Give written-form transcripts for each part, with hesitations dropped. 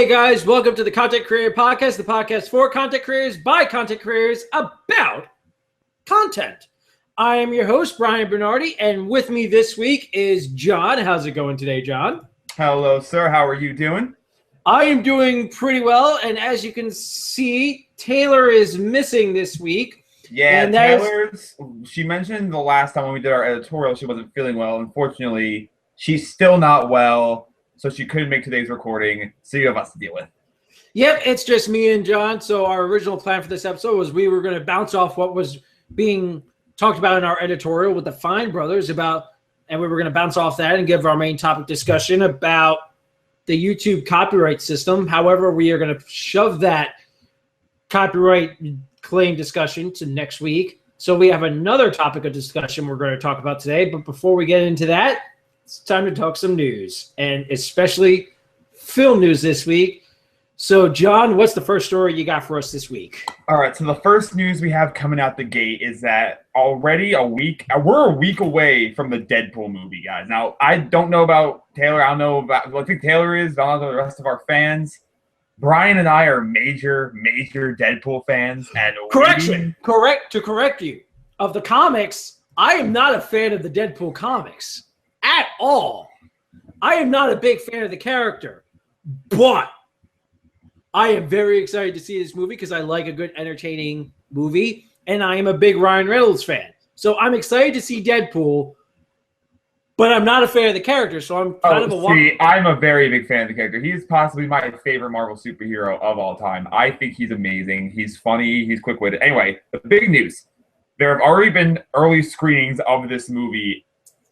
guys, welcome to the Content Creator Podcast, the podcast for content creators by content creators about content. I am your host, Brian Bernardi, and with me this week is Jon. How's it going today, Jon? Hello, sir. How are you doing? I am doing pretty well, and as you can see, Taylor is missing this week. Yeah, she mentioned the last time when we did our editorial she wasn't feeling well. Unfortunately, she's still not well. So she couldn't make today's recording, so you have us to deal with. Yep, it's just me and Jon. So our original plan for this episode was we were going to bounce off what was being talked about in our editorial with the Fine Brothers and we were going to bounce off that and give our main topic discussion about the YouTube copyright system. However, we are going to shove that copyright claim discussion to next week. So we have another topic of discussion we're going to talk about today. But before we get into that, it's time to talk some news, and especially film news this week. So, Jon, what's the first story you got for us this week? All right, so the first news we have coming out the gate is that already we're a week away from the Deadpool movie, guys. Now, I don't know about Taylor. I think Taylor is. I don't know the rest of our fans. Brian and I are major Deadpool fans. And to correct you. Of the comics, I am not a fan of the Deadpool comics. At all. I am not a big fan of the character, but I am very excited to see this movie because I like a good, entertaining movie, and I am a big Ryan Reynolds fan. So I'm excited to see Deadpool, but I'm not a fan of the character, so I'm I'm a very big fan of the character. He's possibly my favorite Marvel superhero of all time. I think he's amazing. He's funny. He's quick-witted. Anyway, the big news. There have already been early screenings of this movie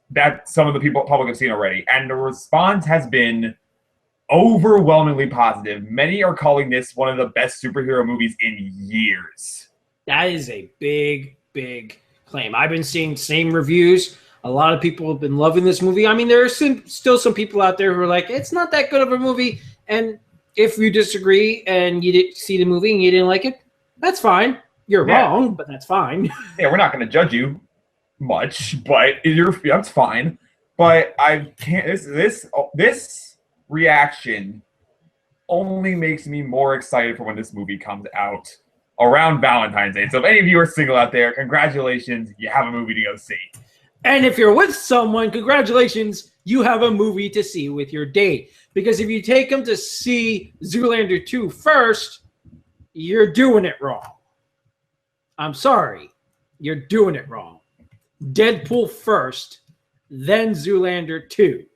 that some of the public have seen already, and the response has been overwhelmingly positive. Many are calling this one of the best superhero movies in years. That is a big claim. I've been seeing same reviews. A lot of people have been loving this movie. I mean, there are still some people out there who are like, it's not that good of a movie, and if you disagree and you didn't see the movie and you didn't like it, that's fine. You're wrong, but that's fine. Yeah, we're not going to judge you much, but that's fine. But I can't. This reaction only makes me more excited for when this movie comes out around Valentine's Day. So if any of you are single out there, congratulations, you have a movie to go see. And if you're with someone, congratulations, you have a movie to see with your date. Because if you take them to see Zoolander 2 first, you're doing it wrong. I'm sorry, you're doing it wrong. Deadpool first, then Zoolander 2.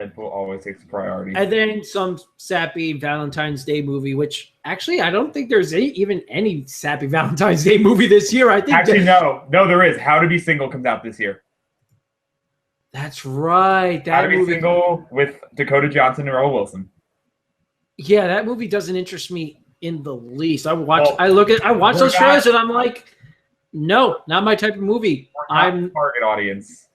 Deadpool always takes priority. And then some sappy Valentine's Day movie, which actually I don't think there's even any sappy Valentine's Day movie this year. I think actually no, there is. How to Be Single comes out this year. That's right. How to Be Single with Dakota Johnson and Owen Wilson. Yeah, that movie doesn't interest me in the least. I watch those trailers and I'm like, no, not my type of movie. I'm the target audience.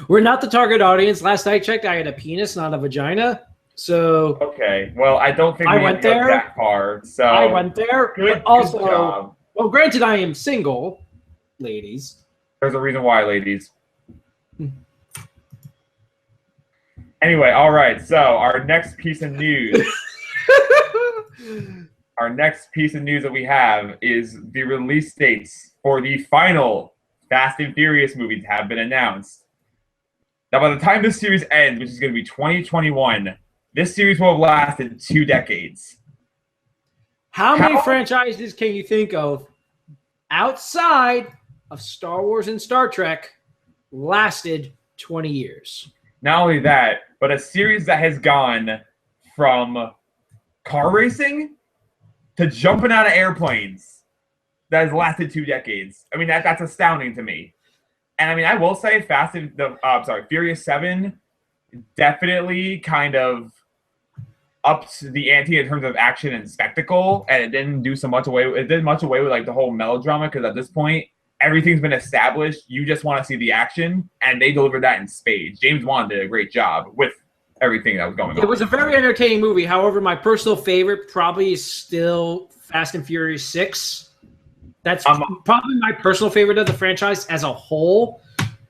We're not the target audience. Last I checked, I had a penis, not a vagina. So okay, well, I don't think I went there that far. So I went there. Good also, job. Well, granted, I am single, ladies. There's a reason why, ladies. Anyway, all right. So our next piece of news. Our next piece of news that we have is the release dates for the final Fast and Furious movies have been announced. Now, by the time this series ends, which is going to be 2021, this series will have lasted 2 decades. How many franchises can you think of outside of Star Wars and Star Trek lasted 20 years? Not only that, but a series that has gone from car racing to jumping out of airplanes that has lasted 2 decades. I mean, that's astounding to me. And I mean, I will say Furious 7 definitely kind of upped the ante in terms of action and spectacle, and it didn't do much away with like the whole melodrama, because at this point everything's been established. You just want to see the action, and they delivered that in spades. James Wan did a great job with everything that was going on. It was a very entertaining movie. However, my personal favorite probably is still Fast and Furious 6. That's probably my personal favorite of the franchise as a whole,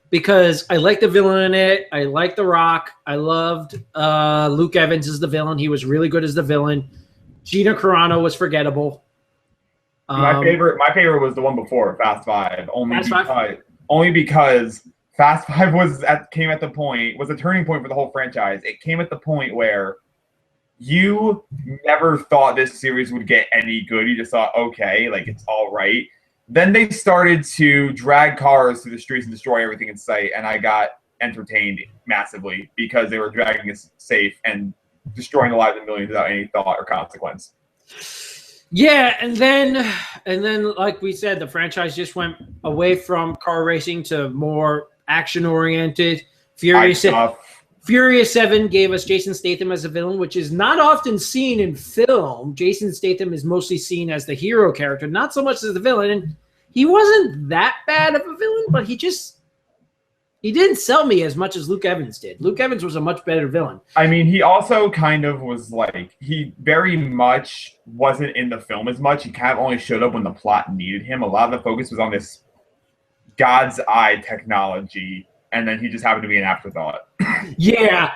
because I like the villain in it. I like The Rock. I loved Luke Evans as the villain. He was really good as the villain. Gina Carano was forgettable. My favorite was the one before Fast Five, only because Fast Five was a turning point for the whole franchise. It came at the point where you never thought this series would get any good. You just thought, okay, like it's all right. Then they started to drag cars through the streets and destroy everything in sight, and I got entertained massively because they were dragging us safe and destroying the lives of millions without any thought or consequence. Yeah, and then like we said, the franchise just went away from car racing to more action-oriented. Furious 7 gave us Jason Statham as a villain, which is not often seen in film. Jason Statham is mostly seen as the hero character, not so much as the villain. And he wasn't that bad of a villain, but he didn't sell me as much as Luke Evans did. Luke Evans was a much better villain. I mean, he also kind of was like, he very much wasn't in the film as much. He kind of only showed up when the plot needed him. A lot of the focus was on this God's eye technology, and then he just happened to be an afterthought. Yeah,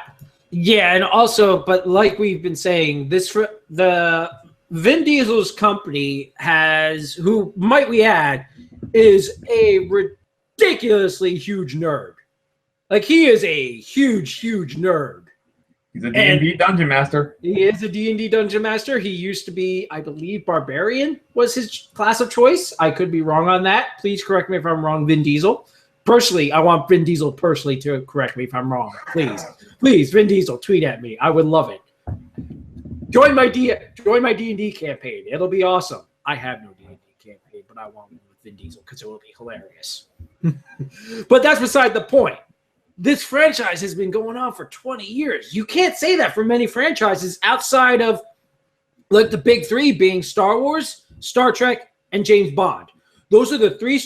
and also, but like we've been saying, the Vin Diesel's company who might we add, is a ridiculously huge nerd. Like, he is a huge nerd. He's a D&D dungeon master. He is a D&D dungeon master. He used to be, I believe, Barbarian was his class of choice. I could be wrong on that. Please correct me if I'm wrong, Vin Diesel. Personally, I want Vin Diesel personally to correct me if I'm wrong. Please, Vin Diesel, tweet at me. I would love it. Join my D&D campaign. It'll be awesome. I have no D&D campaign, but I want one with Vin Diesel because it will be hilarious. But that's beside the point. This franchise has been going on for 20 years. You can't say that for many franchises outside of like the big three being Star Wars, Star Trek, and James Bond. Those are the three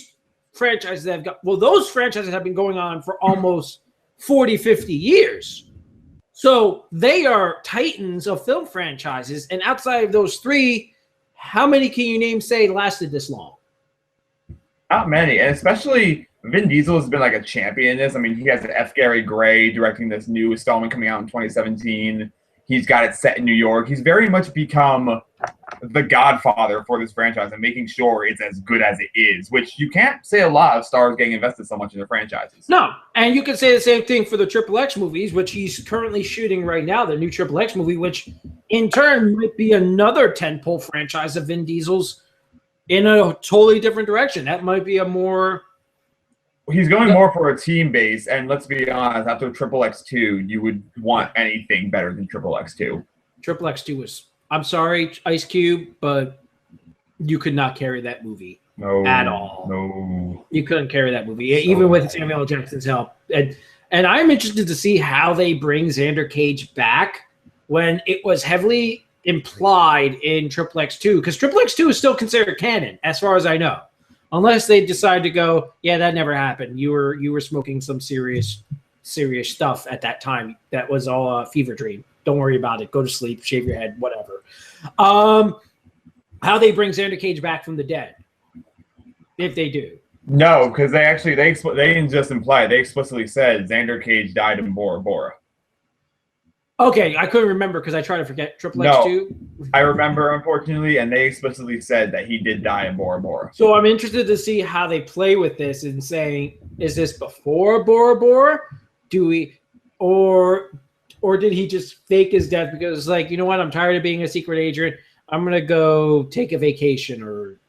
franchises that have got, well, those franchises have been going on for almost 40, 50 years. So they are titans of film franchises. And outside of those three, how many can you name lasted this long? Not many, and especially Vin Diesel has been like a champion in this. I mean, he has F. Gary Gray directing this new installment coming out in 2017. He's got it set in New York. He's very much become the godfather for this franchise and making sure it's as good as it is, which you can't say a lot of stars getting invested so much in their franchises. No, and you can say the same thing for the Triple X movies, which he's currently shooting right now, the new Triple X movie, which in turn might be another tentpole franchise of Vin Diesel's in a totally different direction. That might be a more... He's going more for a team base, and let's be honest, after Triple X2, you would want anything better than Triple X2. Triple X2 was, I'm sorry, Ice Cube, but you could not carry that movie at all. No. You couldn't carry that movie, even with Samuel L. Jackson's help. And I'm interested to see how they bring Xander Cage back when it was heavily implied in Triple X2, because Triple X2 is still considered canon, as far as I know. Unless they decide to go, yeah, that never happened. You were smoking some serious stuff at that time. That was all a fever dream. Don't worry about it. Go to sleep, shave your head, whatever. How they bring Xander Cage back from the dead, if they do. No, because they didn't just imply. They explicitly said Xander Cage died in Bora Bora. Okay, I couldn't remember because I tried to forget Triple X2. I remember, unfortunately, and they explicitly said that he did die in Bora Bora. So I'm interested to see how they play with this and saying, is this before Bora Bora? Or did he just fake his death because it's like, you know what, I'm tired of being a secret agent. I'm going to go take a vacation or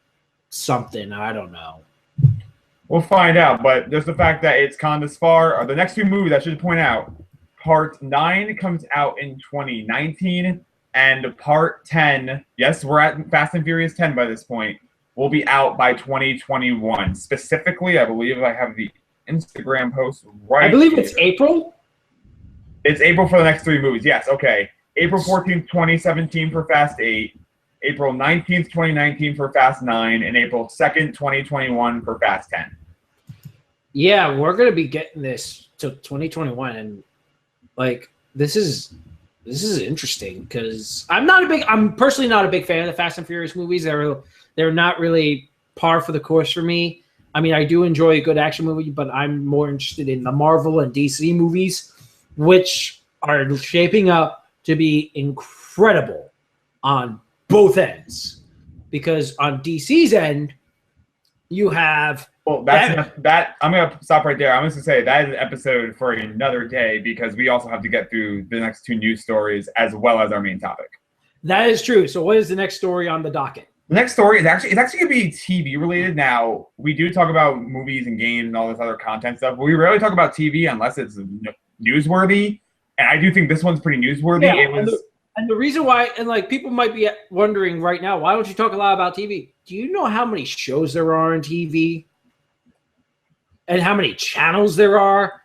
something. I don't know. We'll find out, but there's the fact that it's gone this far. The next few movies, I should point out, Part 9 comes out in 2019, and Part 10, yes, we're at Fast and Furious 10 by this point, will be out by 2021. Specifically, I believe I have the Instagram post right I believe here. it's April. It's April for the next three movies, yes, okay. April 14th, 2017 for Fast 8, April 19th, 2019 for Fast 9, and April 2nd, 2021 for Fast 10. Yeah, we're going to be getting this to 2021, and like, this is interesting because I'm personally not a big fan of the Fast and Furious movies. They're not really par for the course for me. I mean, I do enjoy a good action movie, but I'm more interested in the Marvel and DC movies, which are shaping up to be incredible on both ends, because on DC's end, you have. Well, that. I'm gonna stop right there. I'm just gonna say that is an episode for another day because we also have to get through the next 2 news stories as well as our main topic. That is true. So, what is the next story on the docket? The next story is actually gonna be TV related. Now we do talk about movies and games and all this other content stuff, but we rarely talk about TV unless it's newsworthy. And I do think this one's pretty newsworthy. Yeah, and the reason why, and like people might be wondering right now, why don't you talk a lot about TV? Do you know how many shows there are on TV? And how many channels there are?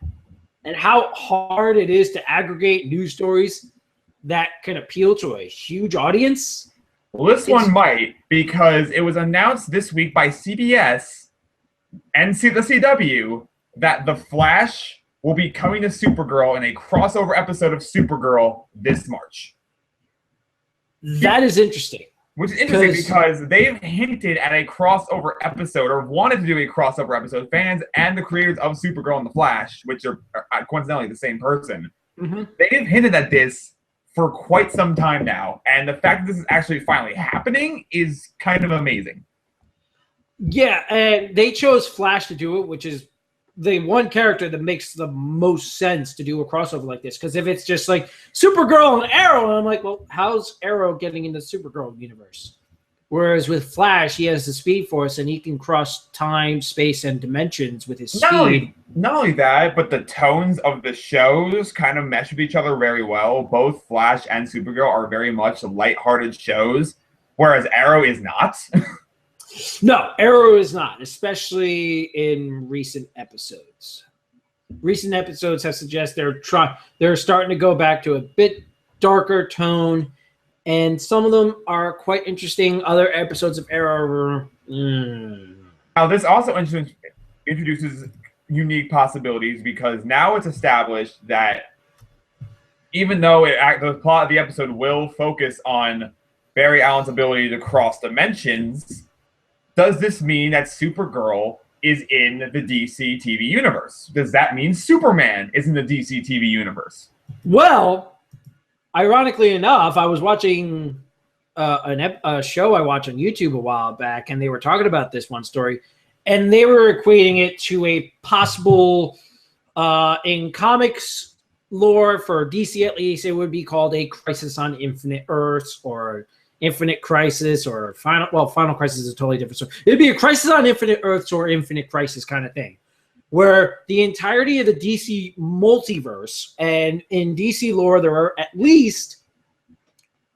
And how hard it is to aggregate news stories that can appeal to a huge audience? Well, this one might, because it was announced this week by CBS and the CW that The Flash will be coming to Supergirl in a crossover episode of Supergirl this March. That is interesting. Which is interesting because they've hinted at a crossover episode or wanted to do a crossover episode. Fans and the creators of Supergirl and The Flash, which are coincidentally the same person, they've hinted at this for quite some time now. And the fact that this is actually finally happening is kind of amazing. Yeah, and they chose Flash to do it, which is the one character that makes the most sense to do a crossover like this. Because if it's just like Supergirl and Arrow, and I'm like, well, how's Arrow getting into the Supergirl universe? Whereas with Flash, he has the Speed Force, and he can cross time, space, and dimensions with his speed. Not only that, but the tones of the shows kind of mesh with each other very well. Both Flash and Supergirl are very much lighthearted shows, whereas Arrow is not. No, Arrow is not, especially in recent episodes. Recent episodes have suggested they're starting to go back to a bit darker tone, and some of them are quite interesting. Other episodes of Arrow Now, this also introduces unique possibilities because now it's established that even though the plot of the episode will focus on Barry Allen's ability to cross dimensions, does this mean that Supergirl is in the DC TV universe? Does that mean Superman is in the DC TV universe? Well, ironically enough, I was watching a show I watched on YouTube a while back, and they were talking about this one story, and they were equating it to a possible, in comics lore for DC at least, it would be called a Crisis on Infinite Earths or Infinite Crisis or Final Crisis is a totally different story. It'd be a Crisis on Infinite Earths or Infinite Crisis kind of thing, where the entirety of the DC multiverse, and in DC lore, there are at least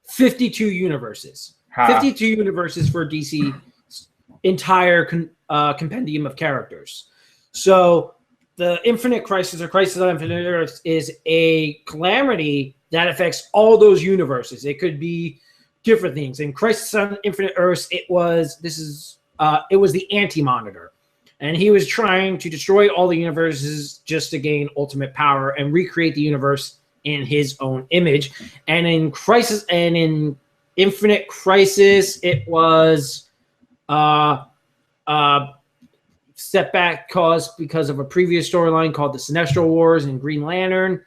52 universes. 52 universes for DC's entire compendium of characters. So the Infinite Crisis or Crisis on Infinite Earths is a calamity that affects all those universes. It could be different things. In Crisis on Infinite Earths, it was the Anti-Monitor, and he was trying to destroy all the universes just to gain ultimate power and recreate the universe in his own image. And in Infinite Crisis, it was setback caused because of a previous storyline called the Sinestro Wars and Green Lantern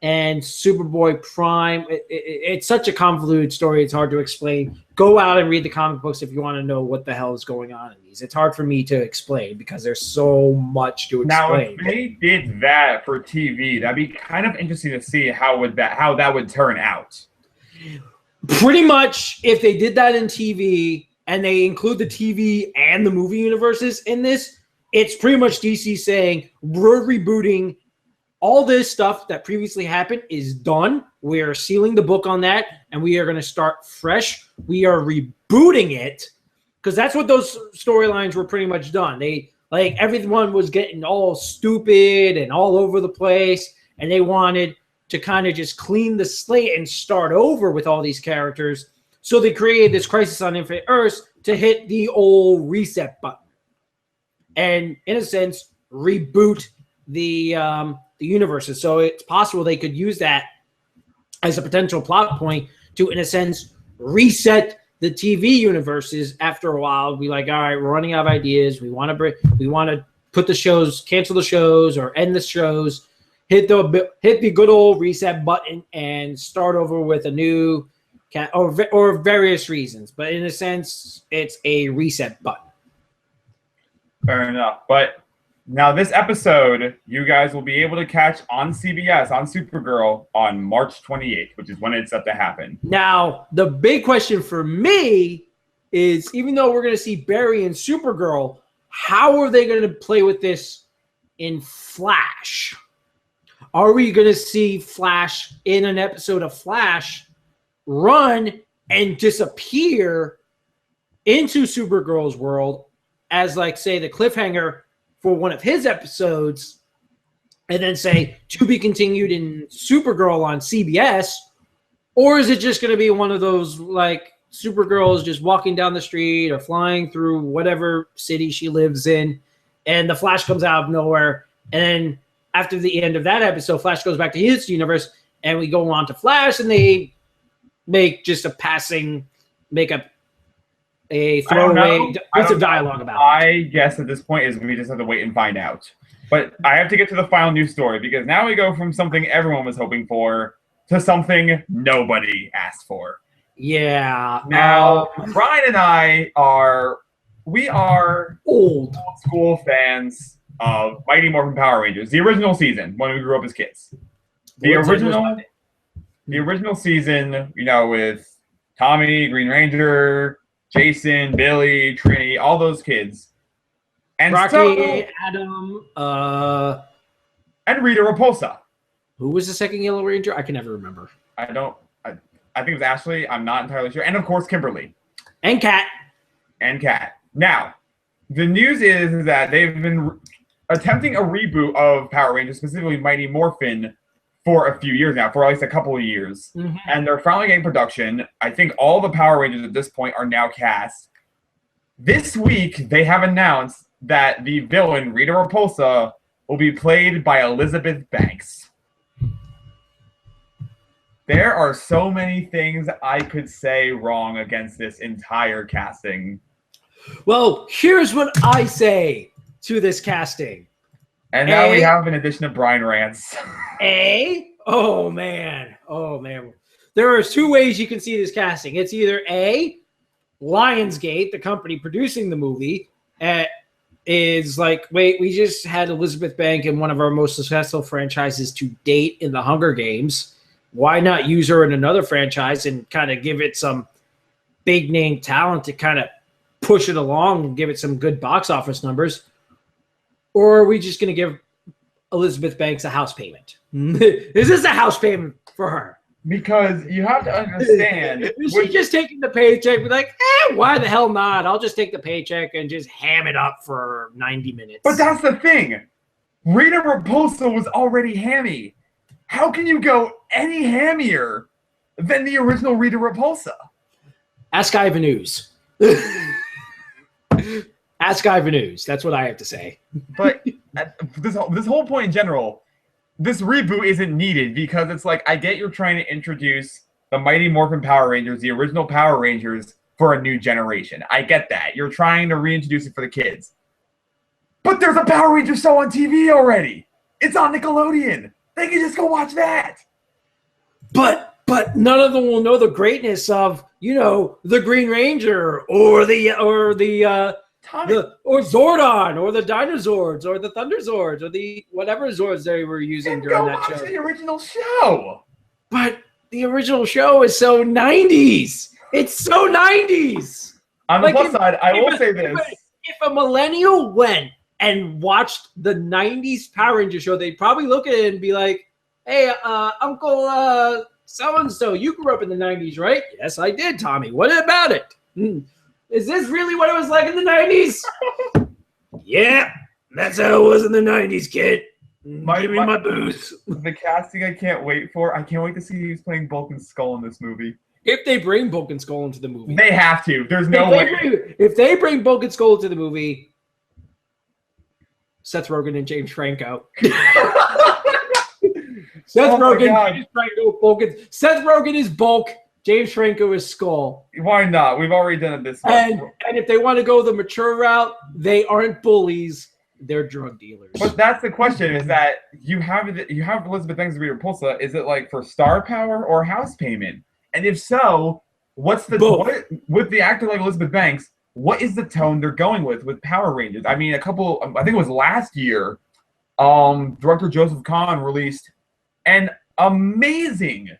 and Superboy Prime. It's such a convoluted story. It's hard to explain. Go out and read the comic books if you want to know what the hell is going on in these. It's hard for me to explain because there's so much to explain. Now, if they did that for TV, that'd be kind of interesting to see how that would turn out. Pretty much, if they did that in TV and they include the TV and the movie universes in this, it's pretty much DC saying, we're rebooting all this stuff that previously happened is done. We are sealing the book on that, and we are going to start fresh. We are rebooting it because that's what those storylines were pretty much done. Everyone was getting all stupid and all over the place, and they wanted to kind of just clean the slate and start over with all these characters. So they created this Crisis on Infinite Earths to hit the old reset button and, in a sense, reboot the universes. So it's possible they could use that as a potential plot point to, in a sense, reset the TV universes after a while. Be like, all right, we're running out of ideas. We want to put the shows, cancel the shows or end the shows, hit the good old reset button and start over with a new or various reasons. But in a sense, it's a reset button. Fair enough. But now this episode, you guys will be able to catch on CBS, on Supergirl, on March 28th, which is when it's set to happen. Now, the big question for me is, even though we're going to see Barry and Supergirl, how are they going to play with this in Flash? Are we going to see Flash in an episode of Flash run and disappear into Supergirl's world as, like, say, the cliffhanger for one of his episodes, and then say to be continued in Supergirl on CBS? Or is it just going to be one of those, like, Supergirl is just walking down the street or flying through whatever city she lives in, and the Flash comes out of nowhere, and then after the end of that episode, Flash goes back to his universe, and we go on to Flash, and they make just a throwaway piece of dialogue about it. I guess at this point is we just have to wait and find out. But I have to get to the final news story, because now we go from something everyone was hoping for to something nobody asked for. Yeah. Now, Brian and I are old school fans of Mighty Morphin Power Rangers, the original season when we grew up as kids. The original season, with Tommy, Green Ranger, Jason, Billy, Trini, all those kids. And Rocky, Adam, and Rita Repulsa. Who was the second Yellow Ranger? I can never remember. I think it was Ashley. I'm not entirely sure. And of course, Kimberly. And Kat. Now, the news is that they've been attempting a reboot of Power Rangers, specifically Mighty Morphin, for a few years now, for at least a couple of years. Mm-hmm. And they're finally getting production. I think all the Power Rangers at this point are now cast. This week, they have announced that the villain, Rita Repulsa, will be played by Elizabeth Banks. There are so many things I could say wrong against this entire casting. Well, here's what I say to this casting. And now we have an edition of Brian Rants. Oh, man. There are two ways you can see this casting. It's either A, Lionsgate, the company producing the movie, is like, wait, we just had Elizabeth Banks in one of our most successful franchises to date in the Hunger Games. Why not use her in another franchise and kind of give it some big name talent to kind of push it along and give it some good box office numbers? Or are we just going to give Elizabeth Banks a house payment? Is this a house payment for her? Because you have to understand. She's just taking the paycheck, be like, why the hell not? I'll just take the paycheck and just ham it up for 90 minutes. But that's the thing. Rita Repulsa was already hammy. How can you go any hammier than the original Rita Repulsa? Ask Ivan Ooze. Ask Ivan Ooze. That's what I have to say. But this whole point in general, this reboot isn't needed, because it's like, I get you're trying to introduce the Mighty Morphin Power Rangers, the original Power Rangers, for a new generation. I get that. You're trying to reintroduce it for the kids. But there's a Power Ranger show on TV already. It's on Nickelodeon. They can just go watch that. But none of them will know the greatness of, the Green Ranger or Zordon or the Dinozords or the Thunderzords or the whatever Zords they were using during that show. The original show. But the original show is so 90s. It's so 90s. On the plus side, I will say this. If a millennial went and watched the 90s Power Ranger show, they'd probably look at it and be like, hey, Uncle so-and-so, you grew up in the 90s, right? Yes, I did, Tommy. What about it? Is this really what it was like in the 90s? Yeah, that's how it was in the 90s, kid. Give me my booze. The casting I can't wait for. I can't wait to see who's playing Bulk and Skull in this movie. If they bring Bulk and Skull into the movie. They have to. There's no way. If they bring Bulk and Skull into the movie, Seth Rogen and James Franco. Seth Rogen is Bulk. James Franco is Skull. Why not? We've already done it this way. And if they want to go the mature route, they aren't bullies. They're drug dealers. But that's the question: is that you have Elizabeth Banks and Rita Repulsa? Is it like for star power or house payment? And if so, what's the with the actor like Elizabeth Banks? What is the tone they're going with Power Rangers? I mean, I think it was last year, director Joseph Kahn released an amazing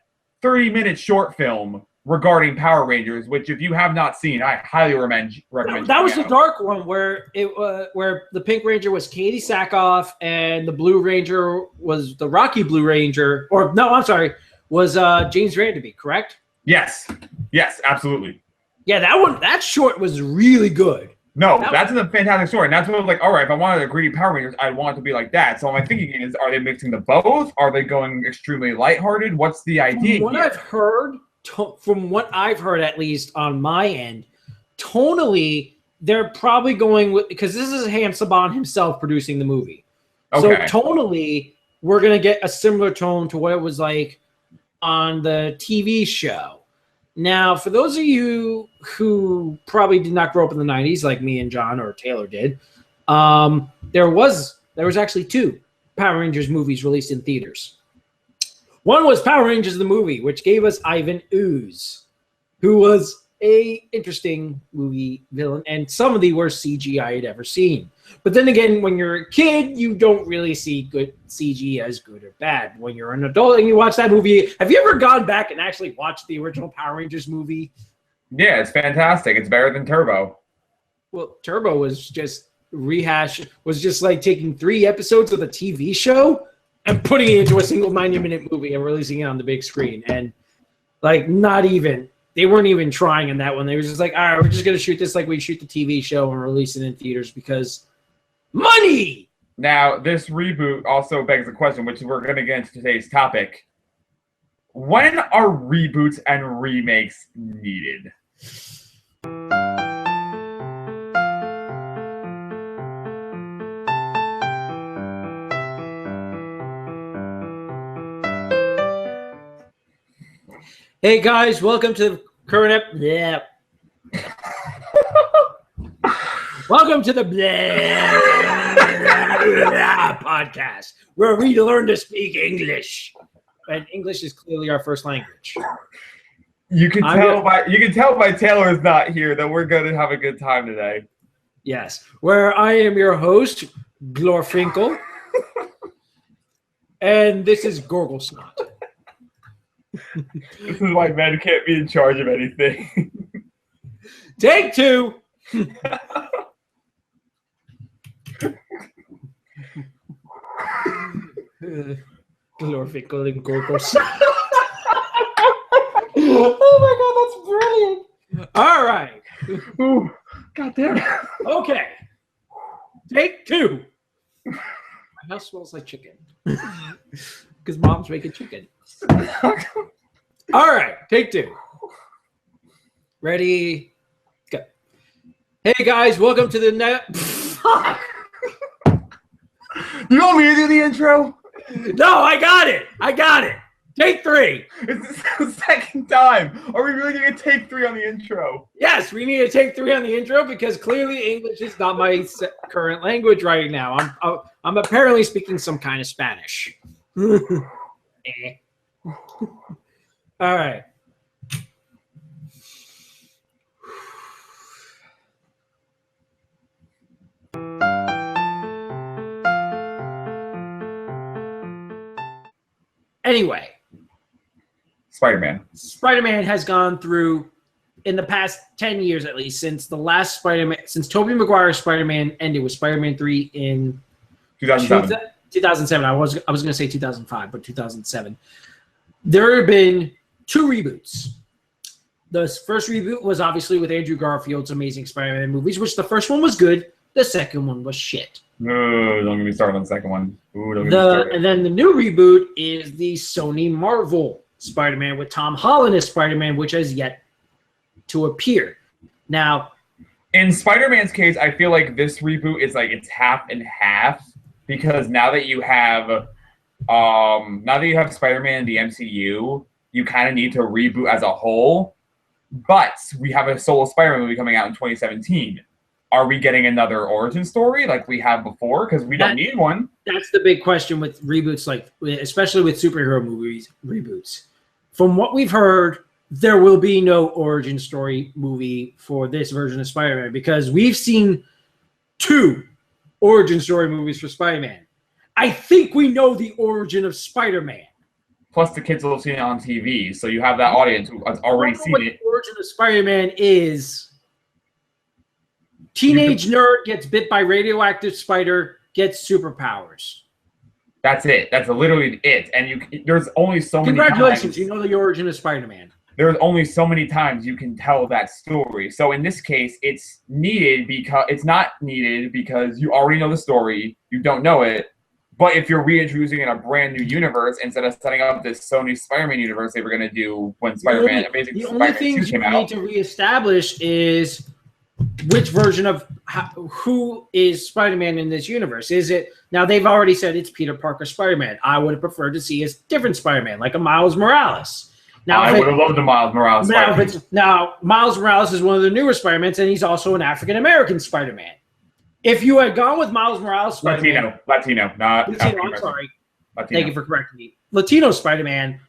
30-minute short film regarding Power Rangers, which if you have not seen, I highly recommend. That was the dark one where where the Pink Ranger was Katie Sackhoff and the Blue Ranger was the Rocky Blue Ranger, or no, I'm sorry, was James Vanderbeek, correct? Yes, absolutely. Yeah, that short was really good. No, that's a fantastic story. And that's what I was like, all right, if I wanted a greedy Power Rangers, I'd want it to be like that. So my thinking is, are they mixing the both? Are they going extremely lighthearted? What's the idea? From what I've heard, at least on my end, tonally, they're probably going with, because this is Ham Saban himself producing the movie. Okay. So tonally, we're going to get a similar tone to what it was like on the TV show. Now, for those of you who probably did not grow up in the 90s like me and John or Taylor did, there was actually 2 Power Rangers movies released in theaters. One was Power Rangers the movie, which gave us Ivan Ooze, who was a interesting movie villain and some of the worst CG I had ever seen. But then again, when you're a kid, you don't really see good CG as good or bad. When you're an adult and you watch that movie, have you ever gone back and actually watched the original Power Rangers movie? Yeah, it's fantastic. It's better than Turbo. Well, Turbo was just like taking 3 episodes of the TV show and putting it into a single 90-minute movie and releasing it on the big screen. And like they weren't even trying in that one. They were just like, all right, we're just going to shoot this like we shoot the TV show and release it in theaters because money! Now, this reboot also begs the question, which we're going to get into today's topic. When are reboots and remakes needed? Hey guys, welcome to the current welcome to the podcast, where we learn to speak English. And English is clearly our first language. You can tell by Taylor's not here that we're going to have a good time today. Yes, where I am your host, Glorfinkel, and this is Gorgle Snot. This is why men can't be in charge of anything. Take 2. Glorfinkel and Gorgle Snot. Oh my god, that's brilliant. All right. Ooh, god damn it. Okay. Take 2. My house smells like chicken. Because mom's making chicken. All right, take 2. Ready? Go. Hey guys, welcome to the Fuck! You want me to do the intro? No, I got it. Take 3. It's the second time. Are we really going to take 3 on the intro? Yes, we need to take 3 on the intro because clearly English is not my current language right now. I'm apparently speaking some kind of Spanish. All right. Anyway, Spider-Man has gone through, in the past 10 years at least, since the last Spider-Man, since Tobey Maguire's Spider-Man ended with Spider-Man 3 in 2007. 2007. I was going to say 2005, but 2007. There have been 2 reboots. The first reboot was obviously with Andrew Garfield's Amazing Spider-Man movies, which the first one was good. The second one was shit. No, don't get me started on the second one. And then the new reboot is the Sony Marvel Spider-Man with Tom Holland as Spider-Man, which has yet to appear. Now, in Spider-Man's case, I feel like this reboot is like it's half and half because now that you have Spider-Man in the MCU, you kind of need to reboot as a whole. But we have a solo Spider-Man movie coming out in 2017. Are we getting another origin story like we have before? Because we don't need one. That's the big question with reboots, like especially with superhero movies reboots. From what we've heard, there will be no origin story movie for this version of Spider-Man because we've seen 2 origin story movies for Spider-Man. I think we know the origin of Spider-Man. Plus, the kids will have seen it on TV, so you have that audience who has already seen it. The origin of Spider-Man is teenage nerd gets bit by radioactive spider, gets superpowers. That's it. That's literally it. And there's only so many times. Congratulations, you know the origin of Spider-Man. There's only so many times you can tell that story. So in this case, it's not needed because you already know the story. You don't know it. But if you're reintroducing in a brand new universe instead of setting up this Sony Spider-Man universe they were going to do when Spider-Man Amazing Spider-Man 2 came out. The only things you need to reestablish is which version of who is Spider-Man in this universe. Is it now? They've already said it's Peter Parker Spider-Man. I would have preferred to see a different Spider-Man, like a Miles Morales. Now, I would have loved the Miles Morales Spider-Man. Now, Miles Morales is one of the newer Spider-Mans, and he's also an African-American Spider-Man. If you had gone with Miles Morales Spider-Man... Latino, not Latino, I'm sorry. Latino. Thank you for correcting me. Latino Spider-Man,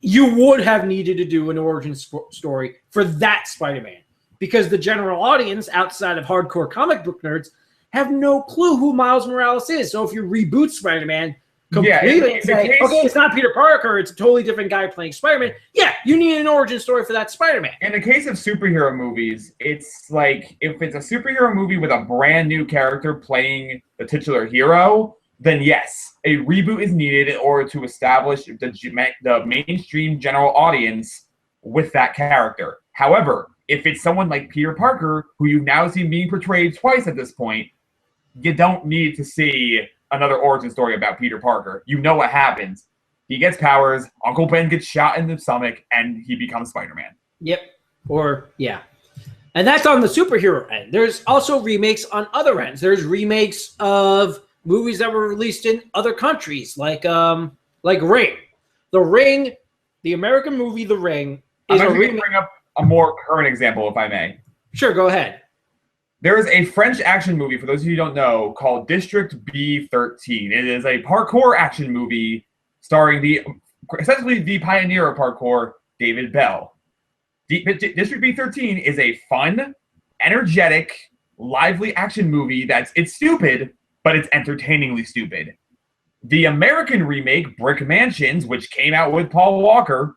you would have needed to do an origin story for that Spider-Man. Because the general audience, outside of hardcore comic book nerds, have no clue who Miles Morales is. So if you reboot Spider-Man... completely and say, okay, it's not Peter Parker, it's a totally different guy playing Spider-Man. Yeah, you need an origin story for that Spider-Man. In the case of superhero movies, it's like if it's a superhero movie with a brand new character playing the titular hero, then yes, a reboot is needed in order to establish the mainstream general audience with that character. However, if it's someone like Peter Parker, who you've now seen being portrayed twice at this point, you don't need to see another origin story about Peter Parker. You know what happens. He gets powers, Uncle Ben gets shot in the stomach, and he becomes Spider-Man. Yep. And that's on the superhero end. There's also remakes on other ends. There's remakes of movies that were released in other countries, like Ring. The Ring, the American movie The Ring, is I'm going to bring up a more current example, if I may. Sure, go ahead. There is a French action movie, for those of you who don't know, called District B13. It is a parkour action movie starring essentially the pioneer of parkour, David Bell. District B13 is a fun, energetic, lively action movie it's stupid, but it's entertainingly stupid. The American remake, Brick Mansions, which came out with Paul Walker,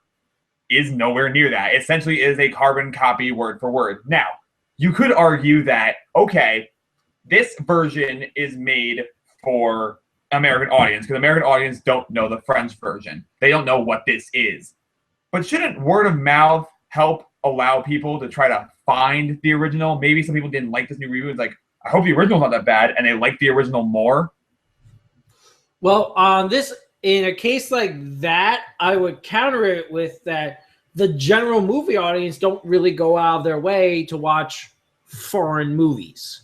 is nowhere near that. Essentially, it is a carbon copy word for word. Now, you could argue that, okay, this version is made for American audience because American audience don't know the French version. They don't know what this is. But shouldn't word of mouth help allow people to try to find the original? Maybe some people didn't like this new reboot. It's like, I hope the original's not that bad, and they like the original more. Well, in a case like that, I would counter it with that the general movie audience don't really go out of their way to watch foreign movies.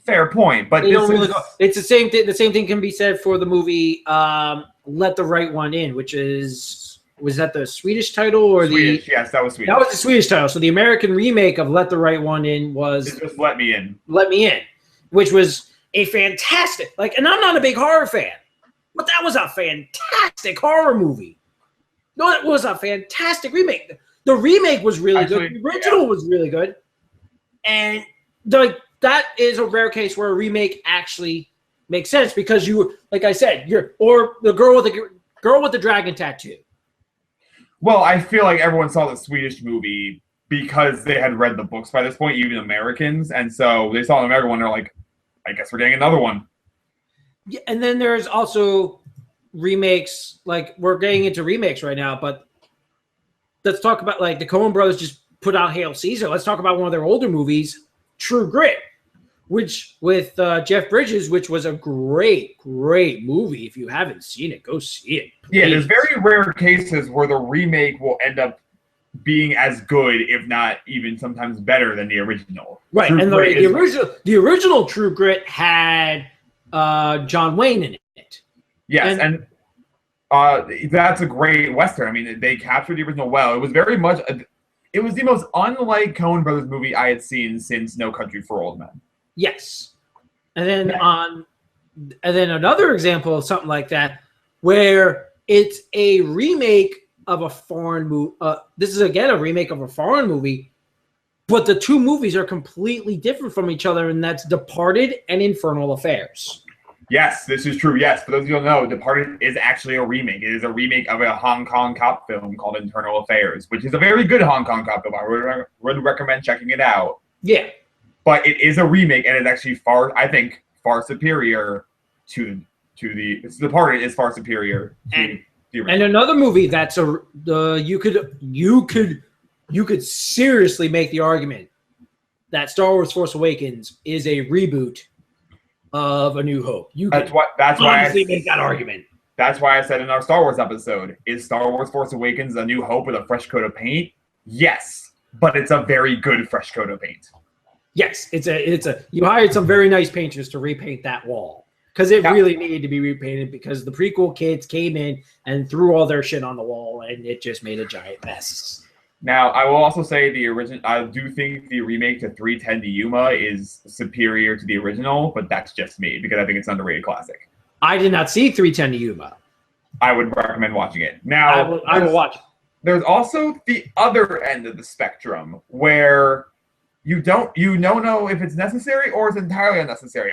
Fair point, but it's the same thing. The same thing can be said for the movie "Let the Right One In," which was that the Swedish title or Swedish? Yes, that was Swedish. That was the Swedish title. So the American remake of "Let the Right One In" was just "Let Me In." Let Me In, which was a fantastic and I'm not a big horror fan, but that was a fantastic horror movie. No, it was a fantastic remake. The remake was really good. The original was really good. And that is a rare case where a remake actually makes sense because like I said, or the girl with the dragon tattoo. Well, I feel like everyone saw the Swedish movie because they had read the books by this point, even Americans, and so they saw the American one. They're like, I guess we're getting another one. Yeah, and then there's also remakes, like we're getting into remakes right now, but let's talk about like the Coen brothers just put out Hail Caesar. Let's talk about one of their older movies, True Grit, which with Jeff Bridges, which was a great movie. If you haven't seen it, go see it. Please. Yeah, there's very rare cases where the remake will end up being as good, if not even sometimes better than the original. Right, True and the original True Grit had John Wayne in it. Yes, and that's a great Western. I mean, they captured the original well. It was very much it was the most unlike Coen Brothers movie I had seen since No Country for Old Men. Yes. And then another example of something like that where it's a remake of a foreign movie. This is again a remake of a foreign movie, but the two movies are completely different from each other, and that's Departed and Infernal Affairs. Yes, this is true. Yes, for those of you who don't know, Departed is actually a remake. It is a remake of a Hong Kong cop film called Internal Affairs, which is a very good Hong Kong cop film. I would recommend checking it out. Yeah. But it is a remake, and it's actually far superior to the Departed is far superior to the original. And another movie that's you could seriously make the argument that Star Wars Force Awakens is a reboot of A New Hope. That's why I make that argument. That's why I said in our Star Wars episode, is Star Wars Force Awakens A New Hope with a fresh coat of paint? Yes, but it's a very good fresh coat of paint. Yes, it's a you hired some very nice painters to repaint that wall because it really needed to be repainted because the prequel kids came in and threw all their shit on the wall and it just made a giant mess. Now, I will also say I do think the remake to 3:10 to Yuma is superior to the original, but that's just me because I think it's an underrated classic. I did not see 3:10 to Yuma. I would recommend watching it. Now, I will watch it. There's also the other end of the spectrum where you don't know if it's necessary or it's entirely unnecessary.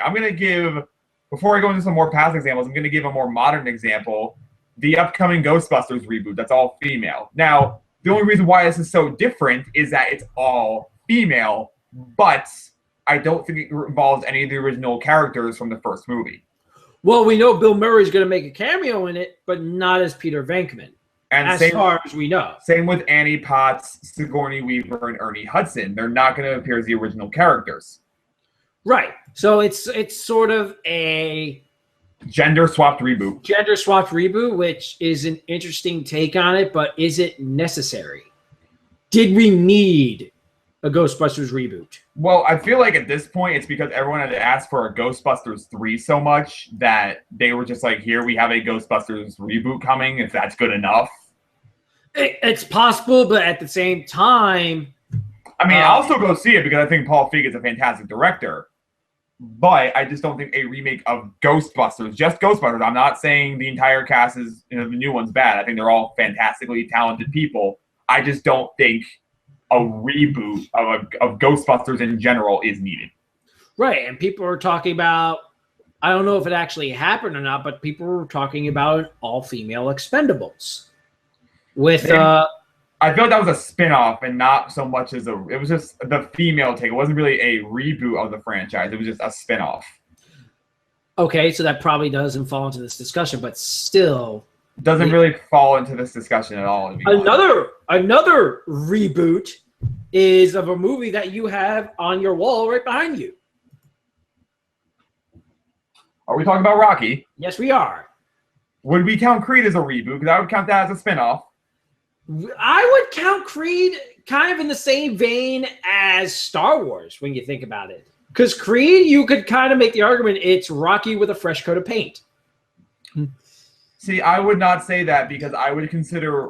Before I go into some more past examples, I'm going to give a more modern example. The upcoming Ghostbusters reboot, that's all female. Now, the only reason why this is so different is that it's all female, but I don't think it involves any of the original characters from the first movie. Well, we know Bill Murray's going to make a cameo in it, but not as Peter Venkman, as far as we know. Same with Annie Potts, Sigourney Weaver, and Ernie Hudson. They're not going to appear as the original characters. Right. So it's sort of a gender-swapped reboot. Which is an interesting take on it, but is it necessary? Did we need a Ghostbusters reboot? Well, I feel like at this point, it's because everyone had asked for a Ghostbusters 3 so much that they were just like, here, we have a Ghostbusters reboot coming, if that's good enough. It's possible, but at the same time... I mean, I'll still go see it because I think Paul Feig is a fantastic director. But I just don't think a remake of Ghostbusters, just Ghostbusters. I'm not saying the entire cast is, the new one's bad. I think they're all fantastically talented people. I just don't think a reboot of Ghostbusters in general is needed. Right, and people are talking about, I don't know if it actually happened or not, but people were talking about an all-female Expendables. I feel like that was a spin-off and not so much as it was just the female take. It wasn't really a reboot of the franchise. It was just a spin-off. Okay, so that probably doesn't fall into this discussion, but still... Doesn't really fall into this discussion at all. Another reboot is of a movie that you have on your wall right behind you. Are we talking about Rocky? Yes, we are. Would we count Creed as a reboot? Because I would count that as a spin-off. I would count Creed kind of in the same vein as Star Wars when you think about it. Because Creed, you could kind of make the argument it's Rocky with a fresh coat of paint. See, I would not say that because I would consider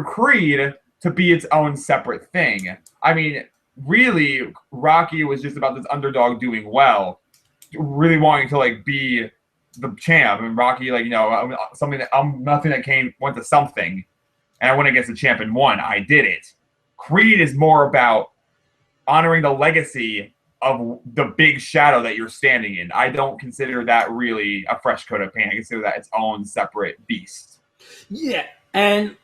Creed to be its own separate thing. I mean, really, Rocky was just about this underdog doing well, really wanting to be the champ, and Rocky, something that nothing that went to something, and I went against the champ and won. I did it. Creed is more about honoring the legacy of the big shadow that you're standing in. I don't consider that really a fresh coat of paint. I consider that its own separate beast. Yeah, and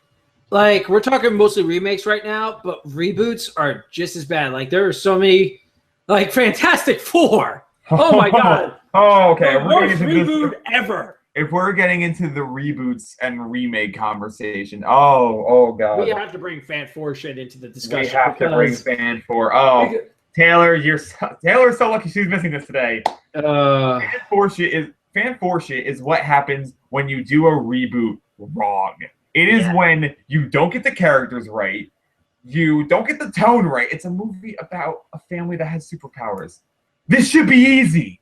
we're talking mostly remakes right now, but reboots are just as bad. There are so many, Fantastic Four. Oh my God. Oh, okay. The worst reboot ever. If we're getting into the reboots and remake conversation, oh God. We have to bring Fan 4 shit into the discussion. We have to bring Fan 4. Oh, Taylor's so lucky she's missing this today. Fan 4 shit is what happens when you do a reboot wrong. It is when you don't get the characters right, you don't get the tone right. It's a movie about a family that has superpowers. This should be easy.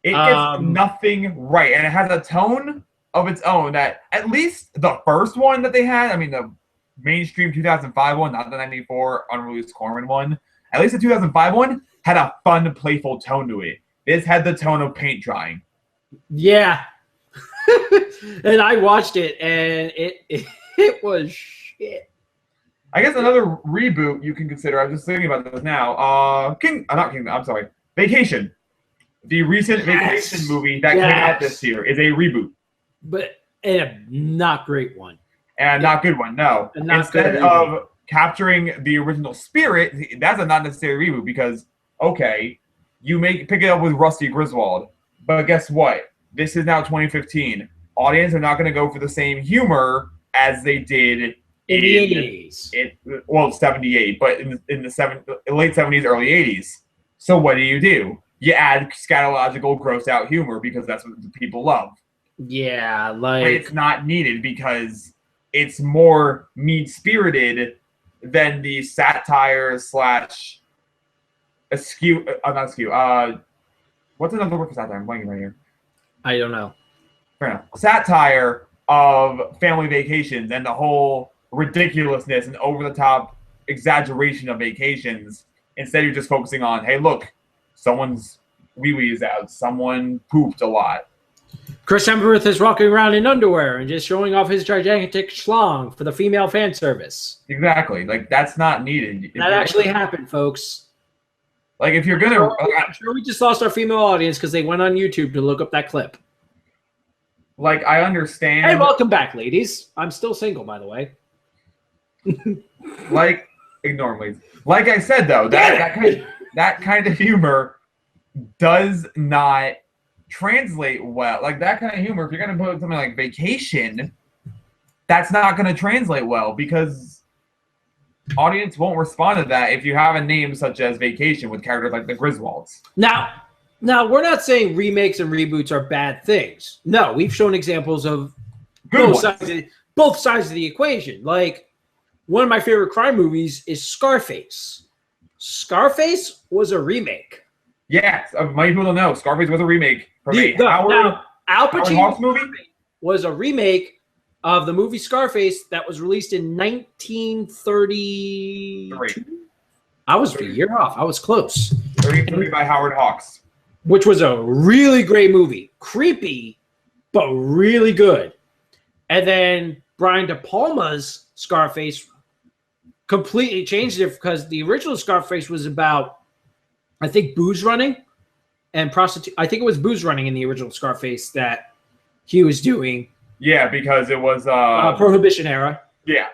It gets nothing right, and it has a tone of its own that at least the first one that they had, I mean the mainstream 2005 one, not the 94 unreleased Corman one, at least the 2005 one had a fun, playful tone to it. This had the tone of paint drying. Yeah. And I watched it, and it was shit. I guess another reboot you can consider. I'm just thinking about this now. Not Kingdom. I'm sorry. Vacation. The recent Vacation movie that came out this year is a reboot, but a not great one, and a not good one. No, instead of capturing the original spirit, that's a not necessary reboot because you pick it up with Rusty Griswold, but guess what? This is now 2015. Audience are not going to go for the same humor as they did in the 80s. Well, 78, but in the late 70s, early 80s. So what do? You add scatological, gross out humor because that's what the people love. Yeah, but it's not needed because it's more mean-spirited than the satire slash askew. Not askew. What's another word for satire? I'm blanking right here. I don't know. Fair enough. Satire of family vacations and the whole ridiculousness and over-the-top exaggeration of vacations. Instead, you're just focusing on, hey, look, someone's wee-wee is out. Someone pooped a lot. Chris Hemsworth is walking around in underwear and just showing off his gigantic schlong for the female fan service. Exactly. Like, that's not needed. That actually happened, folks. Like, if you're going to... I'm sure we just lost our female audience because they went on YouTube to look up that clip. Like, I understand... Hey, welcome back, ladies. I'm still single, by the way. Like, ignore me. Like I said, though, that kind of humor does not translate well. Like, that kind of humor, if you're going to put something like Vacation, that's not going to translate well because audience won't respond to that if you have a name such as Vacation with characters like the Griswolds. Now, we're not saying remakes and reboots are bad things. No, we've shown examples of both sides of the equation. Like, one of my favorite crime movies is Scarface. Scarface was a remake. Yes, many people don't know. Scarface was a remake from Al Pacino's movie was a remake of the movie Scarface that was released in 1932. I was a year off. I was close. 33 by Howard Hawks. Which was a really great movie. Creepy, but really good. And then Brian De Palma's Scarface completely changed it because the original Scarface was about, I think, booze running and prostitute. I think it was booze running in the original Scarface that he was doing. Yeah, because it was Prohibition era. Yeah.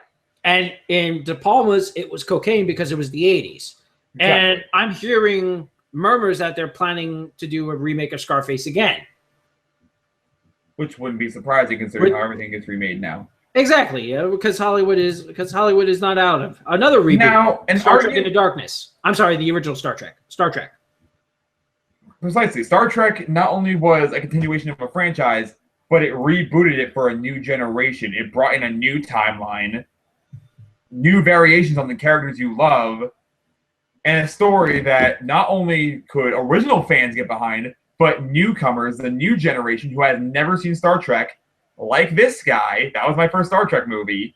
And in De Palma's, it was cocaine because it was the 80s. Exactly. And I'm hearing murmurs that they're planning to do a remake of Scarface again. Which wouldn't be surprising considering how everything gets remade now. Exactly, because Hollywood is not out of another reboot. Now, Star Trek Into Darkness. I'm sorry, the original Star Trek. Precisely. Star Trek not only was a continuation of a franchise, but it rebooted it for a new generation. It brought in a new timeline, new variations on the characters you love, and a story that not only could original fans get behind, but newcomers, the new generation who has never seen Star Trek, like this guy, that was my first Star Trek movie,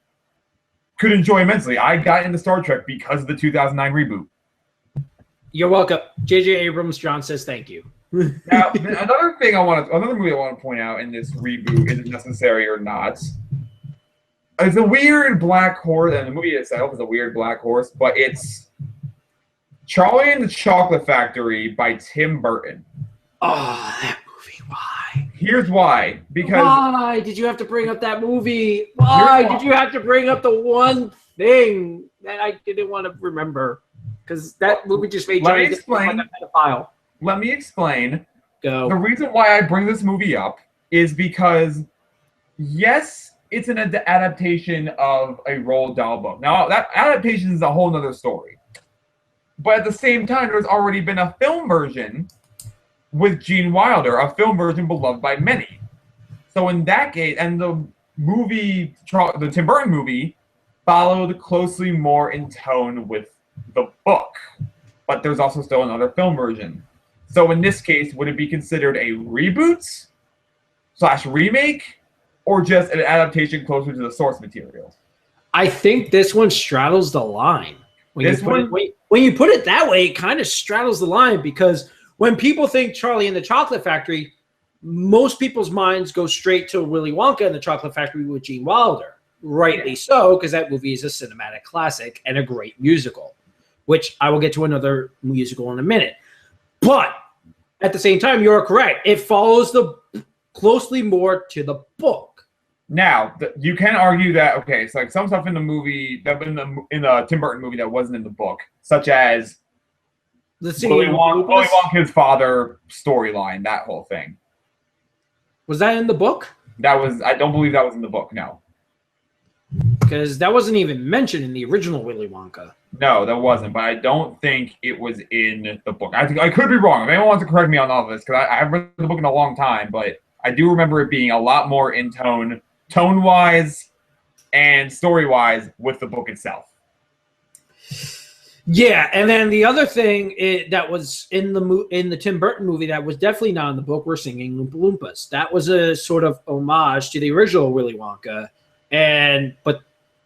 could enjoy immensely. I got into Star Trek because of the 2009 reboot. You're welcome. J.J. Abrams, John says thank you. Now, another movie I want to point out in this reboot, is it necessary or not? It's a weird black horse, and the movie itself is a weird black horse, but it's Charlie and the Chocolate Factory by Tim Burton. Oh, that movie, why? Here's why. Because why did you have to bring up that movie? Why did you have to bring up the one thing that I didn't want to remember? Because that movie just made Johnny like a pedophile. Let me explain. Go. The reason why I bring this movie up is because, yes, it's an adaptation of a Roald Dahl book. Now, that adaptation is a whole other story. But at the same time, there's already been a film version with Gene Wilder, a film version beloved by many. So in that case, and the movie, the Tim Burton movie, followed closely more in tone with the book. But there's also still another film version. So in this case, would it be considered a reboot / remake, or just an adaptation closer to the source material? I think this one straddles the line. When you put it that way, it kind of straddles the line because when people think Charlie and the Chocolate Factory, most people's minds go straight to Willy Wonka and the Chocolate Factory with Gene Wilder. Rightly so, because that movie is a cinematic classic and a great musical, which I will get to another musical in a minute. But at the same time, you're correct. It follows closely more to the book. Now, you can argue that, okay, so like some stuff in the movie, in the Tim Burton movie that wasn't in the book, such as Willy Wonka's father storyline, that whole thing. Was that in the book? I don't believe that was in the book, no. Because that wasn't even mentioned in the original Willy Wonka. No, that wasn't, but I don't think it was in the book. I could be wrong. If anyone wants to correct me on all of this, because I haven't read the book in a long time, but I do remember it being a lot more in tone-wise and story-wise with the book itself. Yeah, and then the other thing that was in the Tim Burton movie that was definitely not in the book were Singing Oompa Loompas. That was a sort of homage to the original Willy Wonka. But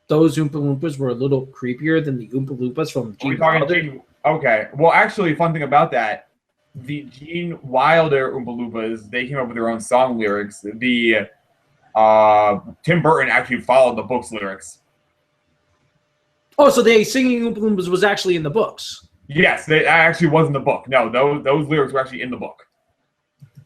those Oompa Loompas were a little creepier than the Oompa Loompas from Gene Wilder. Okay. Well, actually, fun thing about that, the Gene Wilder Oompa Loompas, they came up with their own song lyrics. The Tim Burton actually followed the book's lyrics. Oh, so the Singing Oompa Loompas was actually in the books? Yes, that actually was in the book. No, those lyrics were actually in the book.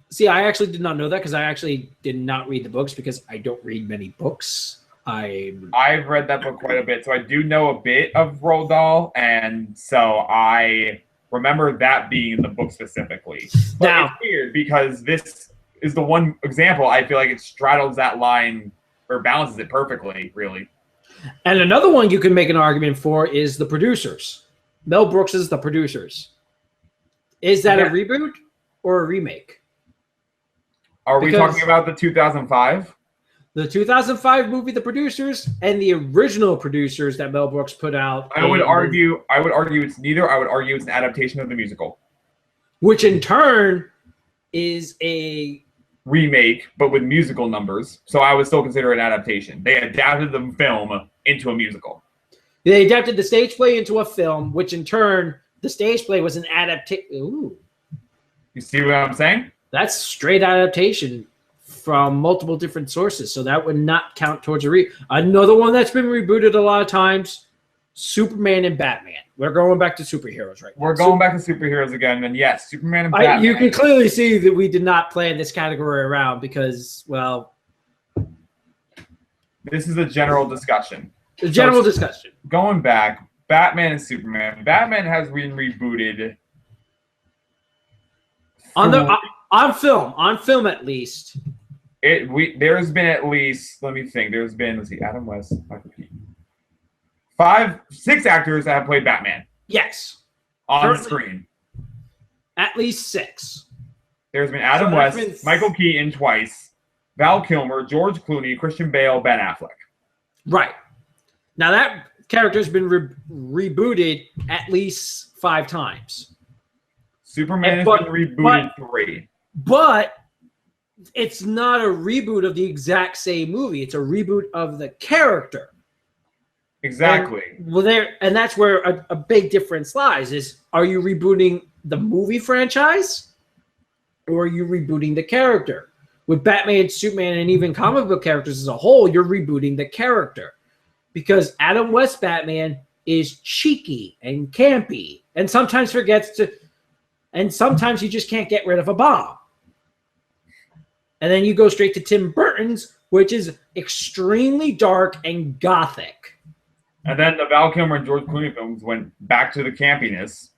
See, I actually did not know that because I actually did not read the books because I don't read many books. I've read that book quite a bit, so I do know a bit of Roald Dahl, and so I remember that being in the book specifically. But now, it's weird because this is the one example I feel like it straddles that line or balances it perfectly, really. And another one you can make an argument for is The Producers. Mel Brooks is The Producers. Is that a reboot or a remake? Are we talking about the 2005? The 2005 movie, The Producers, and the original Producers that Mel Brooks put out. I would argue it's neither. I would argue it's an adaptation of the musical. Which in turn is a remake, but with musical numbers. So I would still consider it an adaptation. They adapted the film into a musical. They adapted the stage play into a film, which in turn, the stage play was an adaptation. Ooh. You see what I'm saying? That's straight adaptation from multiple different sources. So that would not count towards another one that's been rebooted a lot of times, Superman and Batman. We're going back to superheroes right now. We're going back to superheroes again. And yes, Superman and Batman. You can clearly see that we did not plan this category around because, well... This is a general discussion. Discussion. Going back, Batman and Superman. Batman has been rebooted. On film at least. There's been at least, let me think, there's been, Adam West, Michael Keaton. 6 actors that have played Batman. Yes. On screen. At least 6. There's been Adam West, Michael Keaton twice, Val Kilmer, George Clooney, Christian Bale, Ben Affleck. Right. Now that character's been rebooted at least 5 times. Superman has been rebooted 3. But it's not a reboot of the exact same movie. It's a reboot of the character. Exactly. And that's where a big difference lies is, are you rebooting the movie franchise or are you rebooting the character? With Batman, Superman, and even comic book characters as a whole, you're rebooting the character. Because Adam West Batman is cheeky and campy and sometimes sometimes you just can't get rid of a bomb. And then you go straight to Tim Burton's, which is extremely dark and gothic. And then the Val Kilmer and George Clooney films went back to the campiness.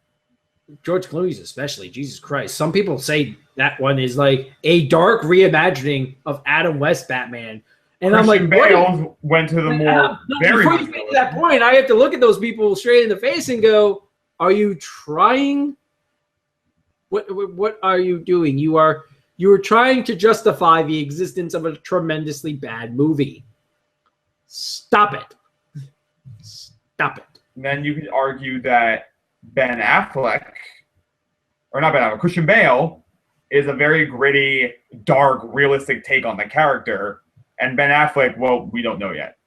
George Clooney's especially, Jesus Christ. Some people say that one is like a dark reimagining of Adam West Batman. And I'm like, Bale went to the more very. Before you get to that point, I have to look at those people straight in the face and go, "Are you trying? What are you doing? You are trying to justify the existence of a tremendously bad movie. Stop it! Stop it!" And then you could argue that Ben Affleck, or not Ben Affleck, Christian Bale, is a very gritty, dark, realistic take on the character. And Ben Affleck, well, we don't know yet.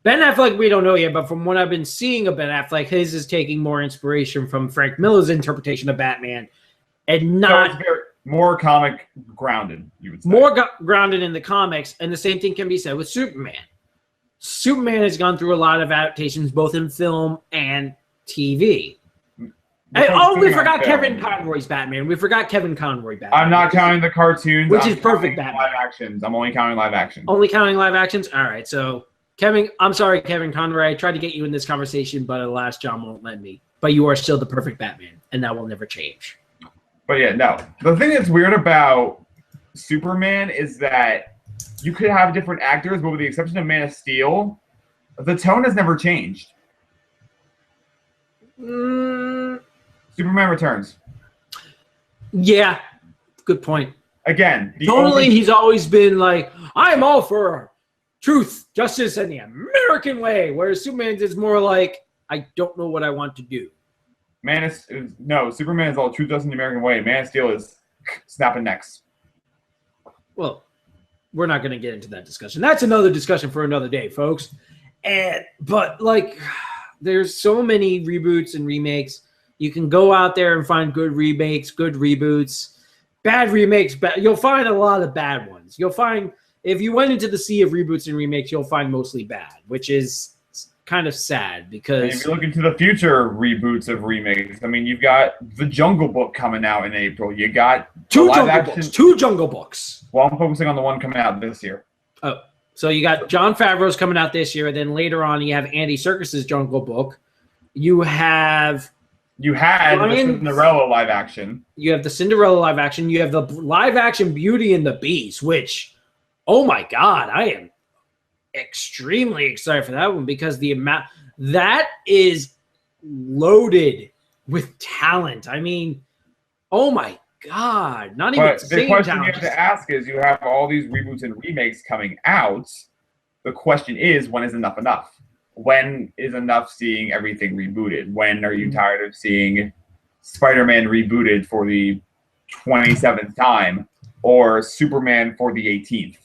Ben Affleck, we don't know yet, but from what I've been seeing of Ben Affleck, his is taking more inspiration from Frank Miller's interpretation of Batman, and not More comic grounded, you would say. More grounded in the comics, and the same thing can be said with Superman. Superman has gone through a lot of adaptations, both in film and TV. We forgot Kevin Conroy's Batman. We forgot Kevin Conroy Batman. I'm not counting the cartoons, which is perfect Batman. Live actions. I'm only counting live actions. Only counting live actions? All right, so I'm sorry, Kevin Conroy. I tried to get you in this conversation, but alas, John won't let me. But you are still the perfect Batman, and that will never change. But yeah, no. The thing that's weird about Superman is that you could have different actors, but with the exception of Man of Steel, the tone has never changed. Superman Returns. Yeah, good point. Again, he's always been like, I'm all for truth, justice, and the American way, whereas Superman is more like, I don't know what I want to do. Superman is all truth, justice, and the American way. Man of Steel is snapping necks. Well, we're not going to get into that discussion. That's another discussion for another day, folks. But there's so many reboots and remakes. You can go out there and find good remakes, good reboots, bad remakes. You'll find a lot of bad ones. You'll find, if you went into the sea of reboots and remakes, you'll find mostly bad, which is kind of sad because if you look into the future reboots of remakes, I mean, you've got The Jungle Book coming out in April. You got two Jungle Books. Well, I'm focusing on the one coming out this year. Oh, so you got Jon Favreau's coming out this year. Then later on, you have Andy Serkis's Jungle Book. You had the Cinderella live action. You have the Cinderella live action. You have the live action Beauty and the Beast, which, oh my God, I am extremely excited for that one because the amount that is loaded with talent. I mean, oh my God, not even. But the question you have to ask is, you have all these reboots and remakes coming out. The question is, when is enough enough? When is enough seeing everything rebooted? When are you tired of seeing Spider-Man rebooted for the 27th time or Superman for the 18th?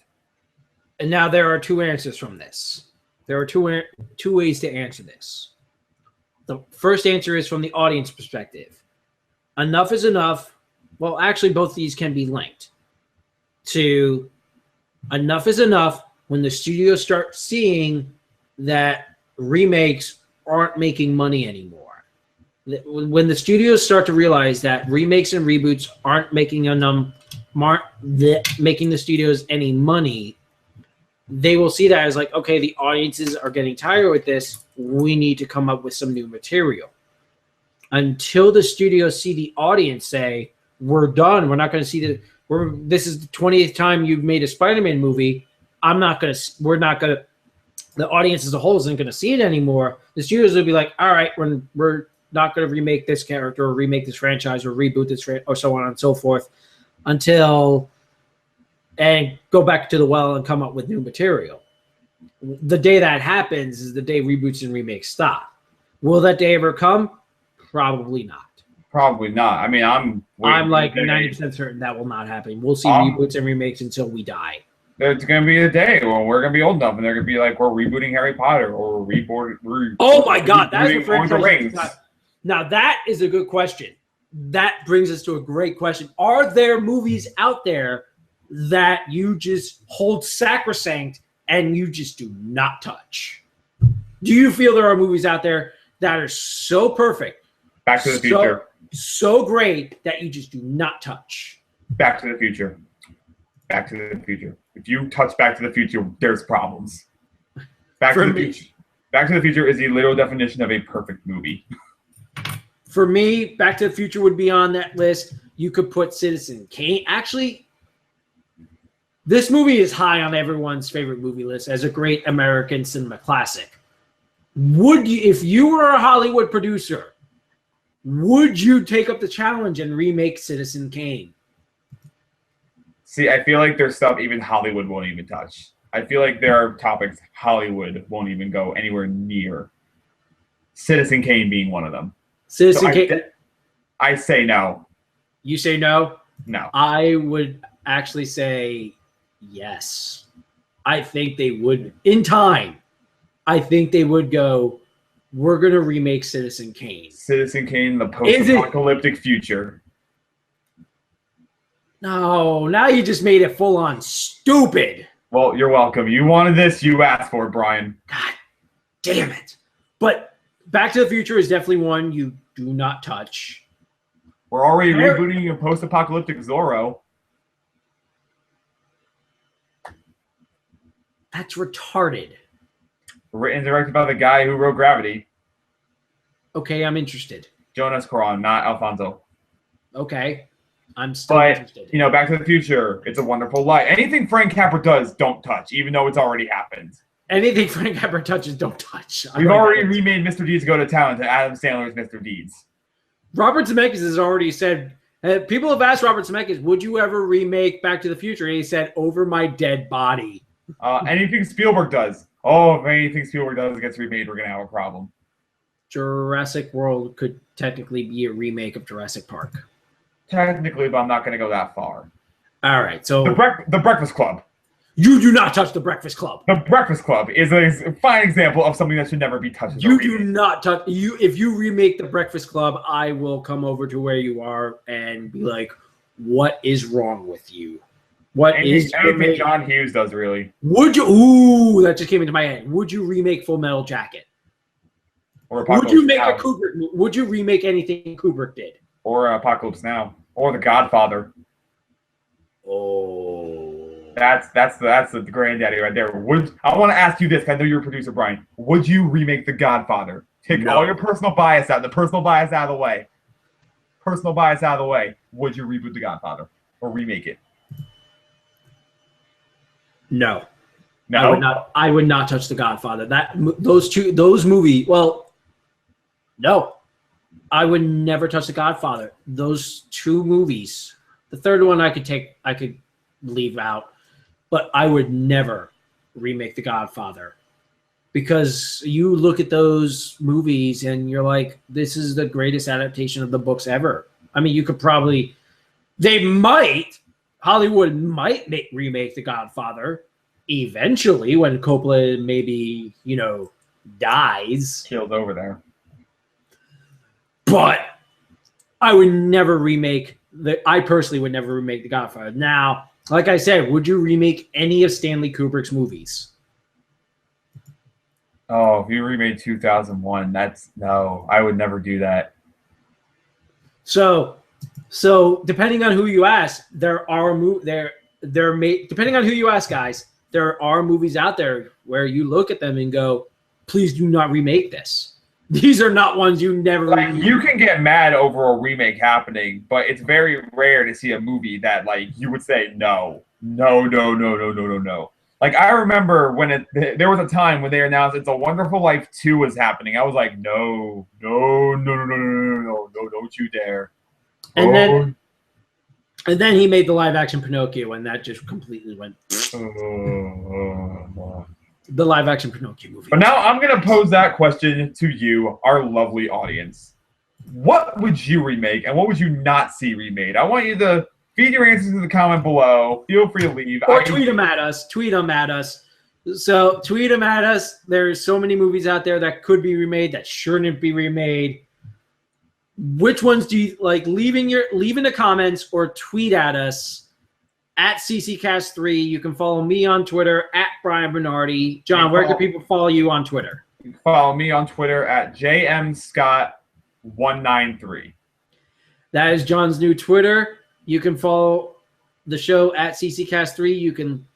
And now there are two answers from this. There are two ways to answer this. The first answer is from the audience perspective. Enough is enough. Well, actually, both these can be linked to enough is enough when the studios start seeing that remakes aren't making money anymore. When the studios start to realize that remakes and reboots aren't making making the studios any money, they will see that as like, okay, the audiences are getting tired with this. We need to come up with some new material. Until the studios see the audience say, we're done. We're not going to see this is the 20th time you've made a Spider-Man movie. The audience as a whole isn't going to see it anymore. The studios will be like, all right, we're not going to remake this character or remake this franchise or reboot this or so on and so forth and go back to the well and come up with new material. The day that happens is the day reboots and remakes stop. Will that day ever come? Probably not. Probably not. I mean, I'm like 90% certain that will not happen. We'll see reboots and remakes until we die. There's going to be a day when we're going to be old enough and they're going to be like, we're rebooting Harry Potter or oh my God, that's a franchise. Now that is a good question. That brings us to a great question. Are there movies out there that you just hold sacrosanct and you just do not touch? Do you feel there are movies out there that are so perfect, Back to the Future, so great that you just do not touch? Back to the Future. Back to the Future. If you touch Back to the Future, there's problems. Back to the Future is the literal definition of a perfect movie. For me, Back to the Future would be on that list. You could put Citizen Kane. Actually, this movie is high on everyone's favorite movie list as a great American cinema classic. Would you, if you were a Hollywood producer, would you take up the challenge and remake Citizen Kane? See, I feel like there's stuff even Hollywood won't even touch. I feel like there are topics Hollywood won't even go anywhere near. Citizen Kane being one of them. Kane. I say no. You say no? No. I would actually say yes. I think they would, in time, I think they would go, we're going to remake Citizen Kane. Citizen Kane, the post-apocalyptic future. No, now you just made it full on stupid. Well, you're welcome. You wanted this, you asked for it, Brian. God damn it. But Back to the Future is definitely one you do not touch. We're already rebooting a post-apocalyptic Zorro. That's retarded. Written and directed by the guy who wrote Gravity. Okay, I'm interested. Jonas Cuarón, not Alfonso. Okay, I'm still interested. You know, Back to the Future, It's a Wonderful Life. Anything Frank Capra does, don't touch, even though it's already happened. Anything Frank Capra touches, don't touch. We've already remade Mr. Deeds Go to Town to Adam Sandler's Mr. Deeds. Robert Zemeckis has already said, people have asked Robert Zemeckis, would you ever remake Back to the Future? And he said, over my dead body. Anything Spielberg does. Oh, if anything Spielberg does gets remade, we're going to have a problem. Jurassic World could technically be a remake of Jurassic Park. Technically, but I'm not going to go that far. All right, so... The Breakfast Club. You do not touch The Breakfast Club. The Breakfast Club is a fine example of something that should never be touched. You do not touch... If you remake The Breakfast Club, I will come over to where you are and be like, what is wrong with you? Anything John Hughes does, really. Would you... Ooh, that just came into my head. Would you remake Full Metal Jacket? Or would you make a Kubrick? Would you remake anything Kubrick did? Or Apocalypse Now, or The Godfather. Oh, that's the granddaddy right there. I want to ask you this? I know you're a producer, Brian. Would you remake The Godfather? Take all your personal bias out. The personal bias out of the way. Personal bias out of the way. Would you reboot The Godfather or remake it? No. No. I would not touch The Godfather. Those movies. Well. No, I would never touch The Godfather. Those two movies. The third one I could leave out, but I would never remake The Godfather because you look at those movies and you're like, this is the greatest adaptation of the books ever. I mean, Hollywood might remake The Godfather eventually when Coppola maybe, dies. Killed over there. But I would never remake I personally would never remake The Godfather. Now, like I said, would you remake any of Stanley Kubrick's movies? Oh, if you remade 2001, no, I would never do that. So depending on who you ask, depending on who you ask, guys, there are movies out there where you look at them and go, please do not remake this. These are not ones you never remake. You can get mad over a remake happening, but it's very rare to see a movie that you would say no. Like I remember when there was a time when they announced It's a Wonderful Life 2 was happening. I was like, no, don't you dare. And then he made the live action Pinocchio, and that just completely went. The live action Pinocchio movie. But now I'm going to pose that question to you, our lovely audience. What would you remake and what would you not see remade? I want you to feed your answers in the comment below. Feel free to leave. Or tweet them at us. So tweet them at us. There's so many movies out there that could be remade, that shouldn't be remade. Which ones do you like? Leave in the comments or tweet at us. At CCcast3. You can follow me on Twitter at Brian Bernardi. John, where can people follow you on Twitter? You can follow me on Twitter at JMScott193. That is John's new Twitter. You can follow the show at CCcast3. You can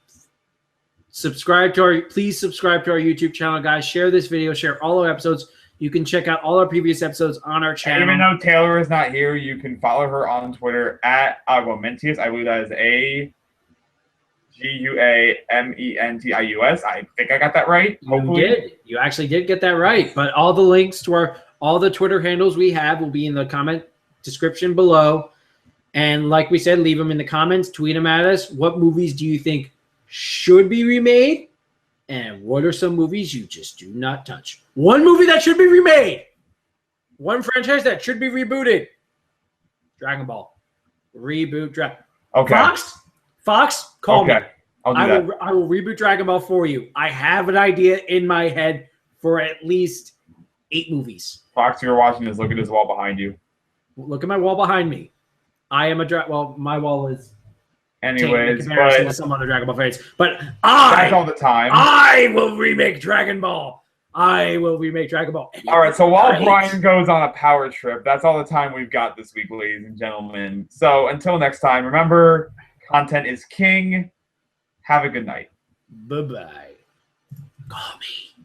please subscribe to our YouTube channel, guys. Share this video. Share all our episodes. You can check out all our previous episodes on our channel. Even though Taylor is not here, you can follow her on Twitter at Aguamentius. I believe that is AGUAMENTIUS. I think I got that right. Hopefully. You did. You actually did get that right. But all the links to all the Twitter handles we have will be in the comment description below. And like we said, leave them in the comments. Tweet them at us. What movies do you think should be remade? And what are some movies you just do not touch? One movie that should be remade. One franchise that should be rebooted. Dragon Ball. Reboot Dragon. Okay. Fox, call me. I'll do that. I will reboot Dragon Ball for you. I have an idea in my head for at least 8 movies. Fox, if you're watching this, look at this wall behind you. Look at my wall behind me. I am my wall is Anyways, comparison but to some other Dragon Ball fans. But that's all the time. I will remake Dragon Ball. I will remake Dragon Ball. All right, so while Brian goes on a power trip, that's all the time we've got this week, ladies and gentlemen. So until next time, remember, content is king. Have a good night. Bye-bye. Call me.